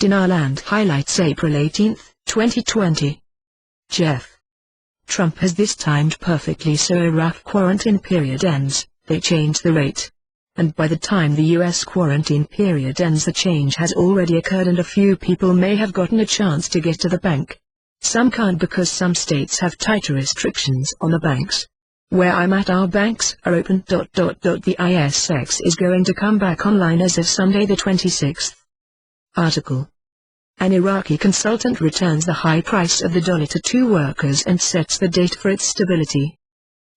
Dinarland highlights April 18, 2020. Jeff. Trump has this timed perfectly so Iraq quarantine period ends, they change the rate. And by the time the US quarantine period ends the change has already occurred and a few people may have gotten a chance to get to the bank. Some can't because some states have tighter restrictions on the banks. Where I'm at, our banks are open. The ISX is going to come back online as of Sunday the 26th. Article. An Iraqi consultant returns the high price of the dollar to two workers and sets the date for its stability.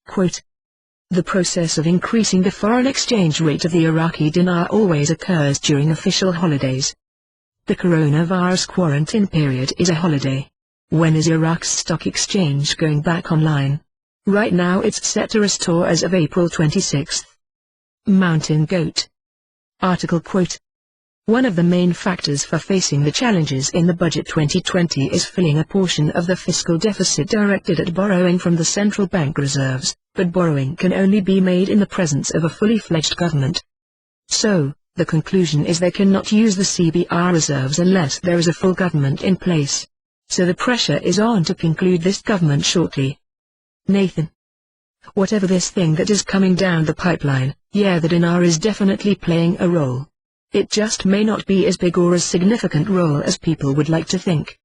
Quote, the process of increasing the foreign exchange rate of the Iraqi dinar always occurs during official holidays. The coronavirus quarantine period is a holiday. When is Iraq's stock exchange going back online? Right now it's set to restore as of April 26. Mountain Goat. Article. Quote, one of the main factors for facing the challenges in the budget 2020 is filling a portion of the fiscal deficit directed at borrowing from the central bank reserves, but borrowing can only be made in the presence of a fully fledged government. So, the conclusion is they cannot use the CBR reserves unless there is a full government in place. So the pressure is on to conclude this government shortly. Nathan. Whatever this thing that is coming down the pipeline, yeah, the dinar is definitely playing a role. It just may not be as big or as significant role as people would like to think.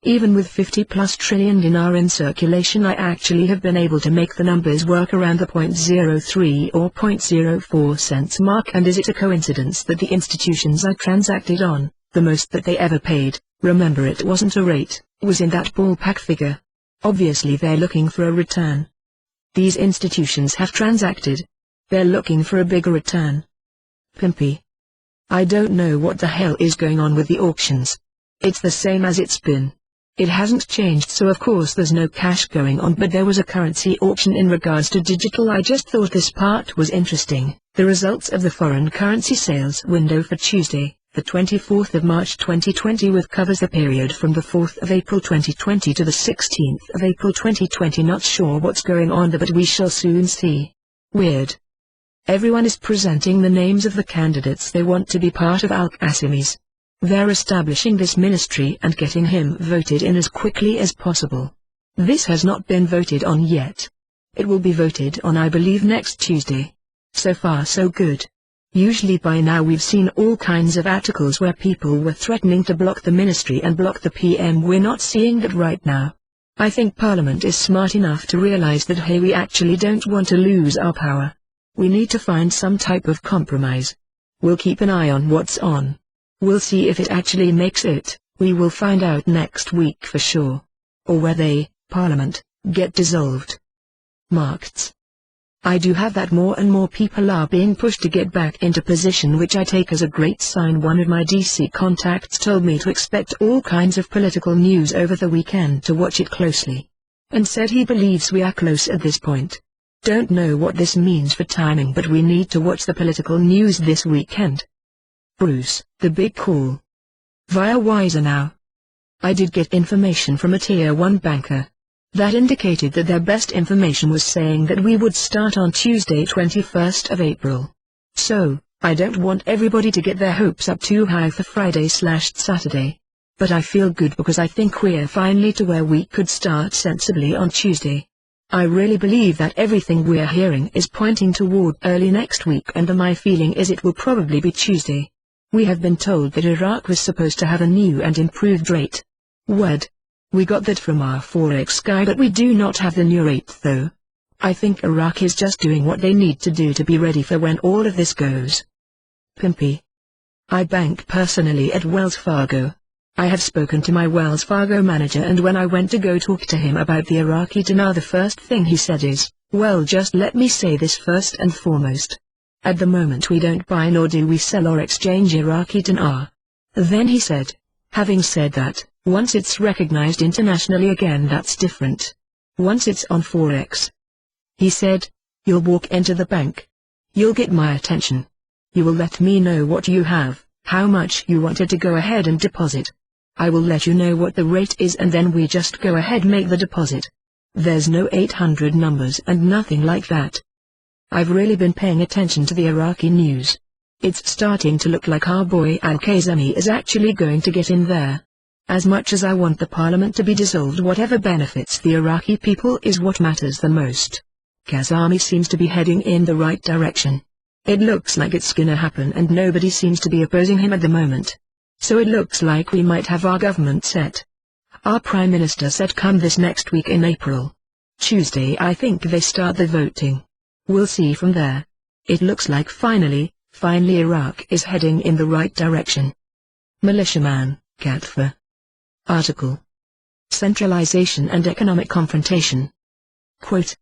Even with 50+ trillion dinar in circulation, I actually have been able to make the numbers work around the 0.03 or 0.04 cents mark. And is it a coincidence that the institutions I transacted on, the most that they ever paid, remember it wasn't a rate, was in that ballpark figure? Obviously they're looking for a return. These institutions have transacted. They're looking for a bigger return. Pimpy. I don't know what the hell is going on with the auctions. It's the same as it's been. It hasn't changed, so of course there's no cash going on, but there was a currency auction in regards to digital. I just thought this part was interesting. The results of the foreign currency sales window for Tuesday, the 24th of March 2020, with covers the period from the 4th of April 2020 to the 16th of April 2020. Not sure what's going on there, but we shall soon see. Weird. Everyone is presenting the names of the candidates they want to be part of Al-Qassemi's. They're establishing this ministry and getting him voted in as quickly as possible. This has not been voted on yet. It will be voted on, I believe, next Tuesday. So far so good. Usually by now we've seen all kinds of articles where people were threatening to block the ministry and block the PM. We're not seeing that right now. I think Parliament is smart enough to realize that, hey, we actually don't want to lose our power. We need to find some type of compromise. We'll keep an eye on what's on. We'll see if it actually makes it. We will find out next week for sure. Or where they, Parliament, get dissolved. Markets. I do have that more and more people are being pushed to get back into position, which I take as a great sign. One of my DC contacts told me to expect all kinds of political news over the weekend, to watch it closely. And said he believes we are close at this point. Don't know what this means for timing, but we need to watch the political news this weekend. Bruce, the big call. Via Wiser now. I did get information from a Tier 1 banker. That indicated that their best information was saying that we would start on Tuesday 21st of April. So, I don't want everybody to get their hopes up too high for Friday/Saturday. But I feel good because I think we're finally to where we could start sensibly on Tuesday. I really believe that everything we're hearing is pointing toward early next week, and my feeling is it will probably be Tuesday. We have been told that Iraq was supposed to have a new and improved rate. Word. We got that from our Forex guy, but we do not have the new rate though. I think Iraq is just doing what they need to do to be ready for when all of this goes. Pimpy. I bank personally at Wells Fargo. I have spoken to my Wells Fargo manager, and when I went to go talk to him about the Iraqi dinar, the first thing he said is, well, just let me say this first and foremost. At the moment we don't buy nor do we sell or exchange Iraqi dinar. Then he said, having said that, once it's recognized internationally again, that's different. Once it's on Forex. He said, you'll walk into the bank. You'll get my attention. You will let me know what you have, how much you wanted to go ahead and deposit. I will let you know what the rate is, and then we just go ahead make the deposit. There's no 800 numbers and nothing like that. I've really been paying attention to the Iraqi news. It's starting to look like our boy Al-Kazemi is actually going to get in there. As much as I want the parliament to be dissolved, whatever benefits the Iraqi people is what matters the most. Kazemi seems to be heading in the right direction. It looks like it's gonna happen and nobody seems to be opposing him at the moment. So it looks like we might have our government set. Our Prime Minister said come this next week in April. Tuesday I think they start the voting. We'll see from there. It looks like finally Iraq is heading in the right direction. Militiaman, Katfa. Article. Centralization and economic confrontation. Quote.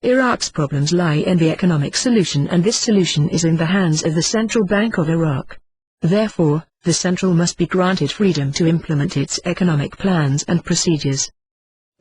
Iraq's problems lie in the economic solution, and this solution is in the hands of the Central Bank of Iraq. Therefore, the Central must be granted freedom to implement its economic plans and procedures.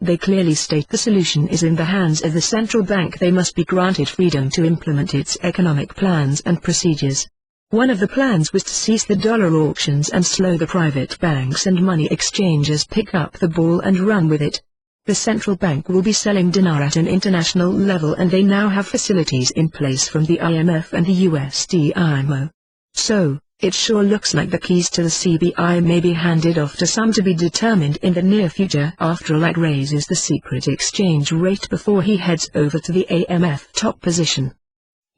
They clearly state the solution is in the hands of the Central Bank. They must be granted freedom to implement its economic plans and procedures. One of the plans was to cease the dollar auctions and slow the private banks and money exchanges pick up the ball and run with it. The central bank will be selling dinar at an international level, and they now have facilities in place from the IMF and the USD-IMO. So, it sure looks like the keys to the CBI may be handed off to some to be determined in the near future after Al raises the secret exchange rate before he heads over to the IMF top position.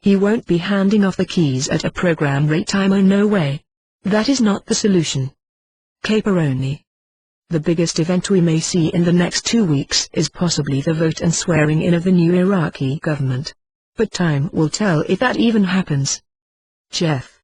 He won't be handing off the keys at a program rate. IMO, no way. That is not the solution. Caperoni. The biggest event we may see in the next 2 weeks is possibly the vote and swearing in of the new Iraqi government. But time will tell if that even happens. Jeff.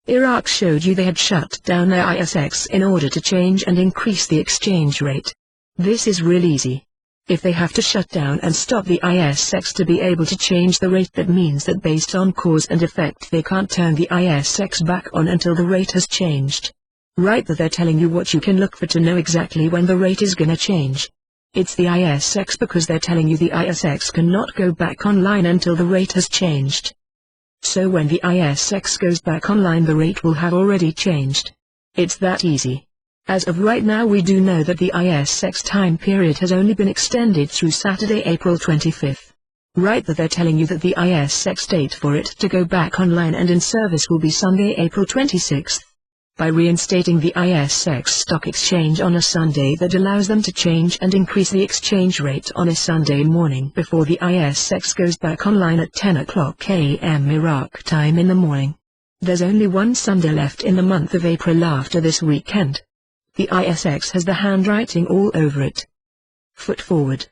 Iraq showed you they had shut down their ISX in order to change and increase the exchange rate. This is real easy. If they have to shut down and stop the ISX to be able to change the rate, that means that based on cause and effect they can't turn the ISX back on until the rate has changed. Right, that they're telling you what you can look for to know exactly when the rate is gonna change. It's the ISX, because they're telling you the ISX cannot go back online until the rate has changed. So when the ISX goes back online, the rate will have already changed. It's that easy. As of right now, we do know that the ISX time period has only been extended through Saturday, April 25th. Right, that they're telling you that the ISX date for it to go back online and in service will be Sunday, April 26th. By reinstating the ISX stock exchange on a Sunday, that allows them to change and increase the exchange rate on a Sunday morning before the ISX goes back online at 10 o'clock a.m. Iraq time in the morning. There's only one Sunday left in the month of April after this weekend. The ISX has the handwriting all over it. Foot forward.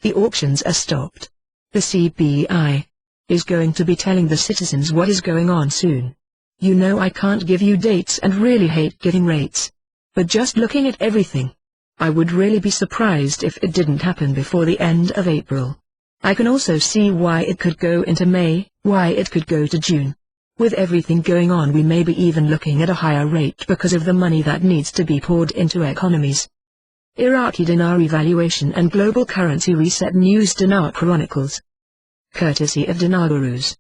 The auctions are stopped. The CBI is going to be telling the citizens what is going on soon. You know, I can't give you dates and really hate giving rates. But just looking at everything, I would really be surprised if it didn't happen before the end of April. I can also see why it could go into May, why it could go to June. With everything going on, we may be even looking at a higher rate because of the money that needs to be poured into economies. Iraqi dinar evaluation and global currency reset news. Dinar Chronicles. Courtesy of Dinar Gurus.